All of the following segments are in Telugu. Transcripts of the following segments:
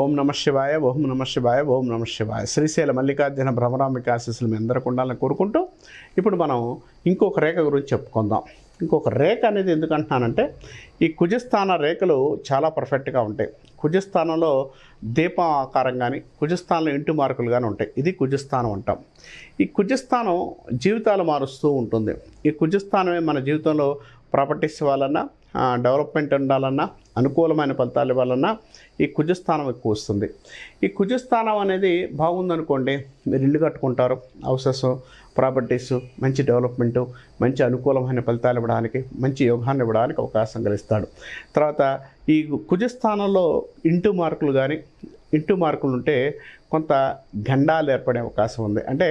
ఓం నమ శివాయ, ఓం నమ శివాయ, ఓం నమ శివాయ. శ్రీశైల మల్లికార్జున భ్రమరాంబిక ఆశీస్సులు మీ అందరికీ ఉండాలని కోరుకుంటూ ఇప్పుడు మనం ఇంకొక రేఖ గురించి చెప్పుకుందాం. ఇంకొక రేఖ అనేది ఎందుకంటున్నానంటే ఈ కుజస్థాన రేఖలు చాలా పర్ఫెక్ట్గా ఉంటాయి. కుజస్థానంలో దీపం ఆకారం కానీ కుజస్థానంలో ఇంటి మార్కులు కానీ ఉంటాయి. ఇది కుజస్థానం అంటాం. ఈ కుజస్థానం జీవితాలు మారుస్తూ ఉంటుంది. ఈ కుజస్థానమే మన జీవితంలో ప్రాపర్టీస్ ఇవ్వాలన్నా, డెవలప్మెంట్ ఉండాలన్నా, అనుకూలమైన ఫలితాలు ఇవ్వాలన్నా ఈ కుజస్థానం ఎక్కువ వస్తుంది. ఈ కుజస్థానం అనేది బాగుందనుకోండి, మీరు ఇల్లు కట్టుకుంటారు, హౌసెస్, ప్రాపర్టీస్, మంచి డెవలప్మెంటు, మంచి అనుకూలమైన ఫలితాలు ఇవ్వడానికి, మంచి యోగాన్ని ఇవ్వడానికి అవకాశం కలిగిస్తాడు. తర్వాత ఈ కుజస్థానంలో ఇంటూ మార్కులు ఉంటే కొంత గండాలు ఏర్పడే అవకాశం ఉంది. అంటే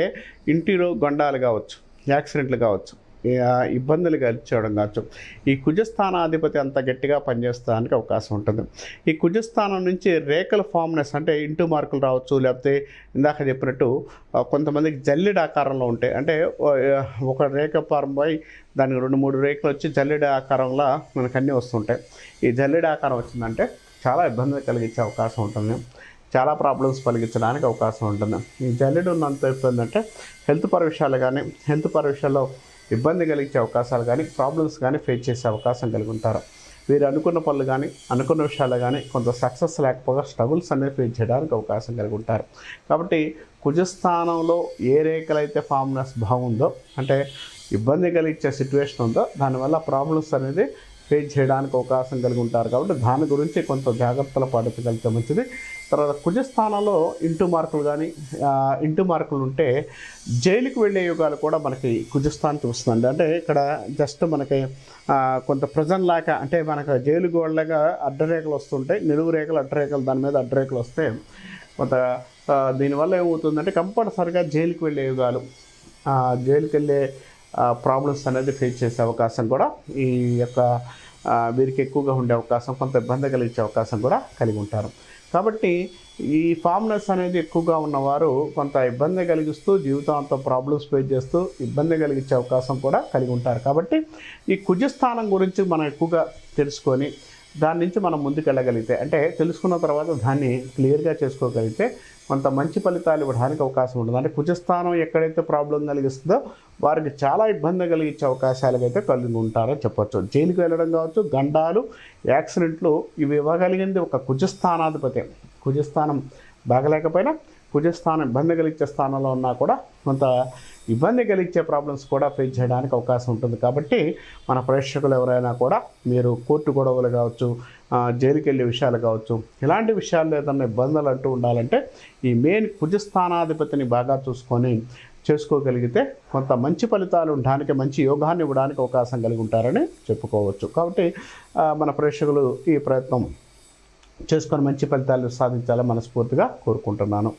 ఇంటిలో గొండాలు కావచ్చు, యాక్సిడెంట్లు కావచ్చు, ఇబ్బందులు కలిగించడం కావచ్చు. ఈ కుజస్థానాధిపతి అంత గట్టిగా పనిచేస్తానికి అవకాశం ఉంటుంది. ఈ కుజస్థానం నుంచి రేఖల ఫామ్నెస్ అంటే ఇంటూ మార్కులు రావచ్చు, లేకపోతే ఇందాక చెప్పినట్టు కొంతమందికి జల్లెడ ఆకారంలో ఉంటాయి. అంటే ఒక రేఖ ఫార్మ్ అయి దానికి 2-3 రేఖలు వచ్చి జల్లెడ ఆకారంలో మనకు అన్నీ వస్తుంటాయి. ఈ జల్లెడ ఆకారం వచ్చిందంటే చాలా ఇబ్బంది కలిగించే అవకాశం ఉంటుంది. చాలా ప్రాబ్లమ్స్ కలిగించడానికి అవకాశం ఉంటుంది. ఈ జల్లెడ ఉన్నంత ఇబ్బంది అంటే హెల్త్ పర విషయాల్లో ఇబ్బంది కలిగించే అవకాశాలు కానీ, ప్రాబ్లమ్స్ కానీ ఫేస్ చేసే అవకాశం కలిగి ఉంటారు. వీరు అనుకున్న పనులు కానీ, అనుకున్న విషయాలు కానీ కొంత సక్సెస్ లేకపోగా స్ట్రగుల్స్ అనేది ఫేస్ చేయడానికి అవకాశం కలిగి ఉంటారు. కాబట్టి కుజస్థానంలో ఏ రేఖలైతే ఫామ్నెస్ బాగుందో, అంటే ఇబ్బంది కలిగించే సిచ్యువేషన్ ఉందో, దానివల్ల ప్రాబ్లమ్స్ అనేది ఫేస్ చేయడానికి అవకాశం కలిగి ఉంటారు. కాబట్టి దాని గురించి కొంత జాగ్రత్తలు పాటించగలిగితే మంచిది. తర్వాత కుజస్థానంలో ఇంటూ మార్కులు ఉంటే జైలుకి వెళ్ళే యుగాలు కూడా మనకి కుజస్థానం చూస్తుందండి. అంటే ఇక్కడ జస్ట్ మనకి కొంత ప్రజెంట్ లాక, అంటే మనకు జైలుకి వెళ్ళగా అడ్డరేఖలు వస్తుంటాయి, నిలువు రేఖలు, అడ్డరేఖలు, దాని మీద అడ్డరేఖలు వస్తే కొంత దీనివల్ల ఏమవుతుందంటే కంపల్సరిగా జైలుకి వెళ్ళే యుగాలు, జైలుకి వెళ్ళే ప్రాబ్లమ్స్ అనేది ఫేస్ చేసే అవకాశం కూడా ఈ యొక్క వీరికి ఎక్కువగా ఉండే అవకాశం, కొంత ఇబ్బంది కలిగించే అవకాశం కూడా కలిగి ఉంటారు. కాబట్టి ఈ ఫామ్నెస్ అనేది ఎక్కువగా ఉన్నవారు కొంత ఇబ్బంది కలిగిస్తూ జీవితాంతం ప్రాబ్లమ్స్ ఫేస్ చేస్తూ ఇబ్బంది కలిగించే అవకాశం కూడా కలిగి ఉంటారు. కాబట్టి ఈ కుజస్థానం గురించి మనం ఎక్కువగా తెలుసుకొని దాని నుంచి మనం ముందుకెళ్ళగలిగితే, అంటే తెలుసుకున్న తర్వాత దాన్ని క్లియర్గా చేసుకోగలిగితే కొంత మంచి ఫలితాలు ఇవ్వడానికి అవకాశం ఉంటుంది. అంటే కుజస్థానం ఎక్కడైతే ప్రాబ్లం కలిగిస్తుందో వారికి చాలా ఇబ్బంది కలిగించే అవకాశాలు అయితే కలిగి ఉంటారని చెప్పొచ్చు. జైలుకి వెళ్ళడం కావచ్చు, గండాలు, యాక్సిడెంట్లు, ఇవి ఇవ్వగలిగింది ఒక కుజస్థానాధిపతి. కుజస్థానం బాగలేకపోయినా కుజస్థానం ఇబ్బంది కలిగించే స్థానంలో ఉన్నా కూడా కొంత ఇబ్బంది కలిగించే ప్రాబ్లమ్స్ కూడా ఫేస్ చేయడానికి అవకాశం ఉంటుంది. కాబట్టి మన ప్రేక్షకులు ఎవరైనా కూడా మీరు కోర్టు గొడవలు కావచ్చు, జైలుకి వెళ్ళే విషయాలు కావచ్చు, ఇలాంటి విషయాల్లో ఏదన్నా ఇబ్బందులు అంటూ ఉండాలంటే ఈ మెయిన్ కుజస్థానాధిపతిని బాగా చూసుకొని చేసుకోగలిగితే కొంత మంచి ఫలితాలు ఉండడానికి, మంచి యోగాన్ని ఇవ్వడానికి అవకాశం కలిగి ఉంటారని చెప్పుకోవచ్చు. కాబట్టి మన ప్రేక్షకులు ఈ ప్రయత్నం చేసుకొని మంచి ఫలితాలు సాధించాలని మనస్ఫూర్తిగా కోరుకుంటున్నాను.